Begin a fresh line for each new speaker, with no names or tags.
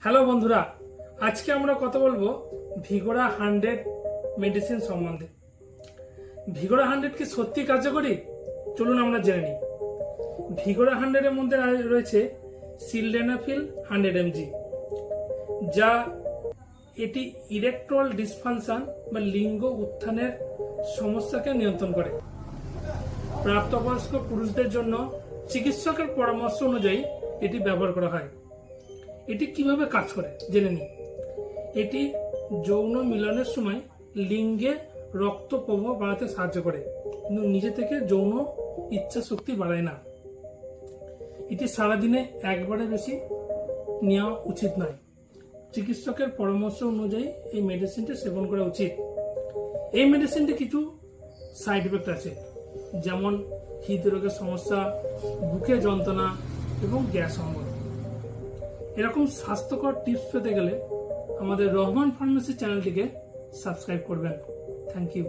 Hello বন্ধুরা, আজকে আমরা কথা বলবো ভিগোরা 100 মেডিসিন সম্বন্ধে। ভিগোরা 100 কি সত্যি কার্যকরী? চলুন আমরা জেনে নিই। ভিগোরা 100 এর মধ্যে রয়েছে সিলডেনাফিল 100 mg, যা এটি ইরেকট্রাল ডিসফাংশন বা লিঙ্গ উত্থানের সমস্যাকে নিয়ন্ত্রণ করে। প্রাপ্তবয়স্ক পুরুষদের জন্য চিকিৎসকের পরামর্শ অনুযায়ী এটি ব্যবহার করা হয়। এটি কিভাবে কাজ করে জেনে নিই। এটি যৌন মিলনের সময় লিঙ্গে রক্ত প্রবাহ বাড়াতে সাহায্য করে, কিন্তু নিজে থেকে যৌন ইচ্ছা শক্তি বাড়ায় না। এটি সারাদিনে একবারে বেশি নেওয়া উচিত নয়। চিকিৎসকের পরামর্শ অনুযায়ী এই মেডিসিনটি সেবন করা উচিত। এই মেডিসিনটি কিছু সাইড এফেক্ট আছে, যেমন হৃদরোগের সমস্যা, বুকে যন্ত্রণা এবং গ্যাস অম্বল। এরকম স্বাস্থ্যকর টিপস পেতে গেলে আমাদের রহমান ফার্মেসি চ্যানেলটিকে সাবস্ক্রাইব করবেন। Thank you.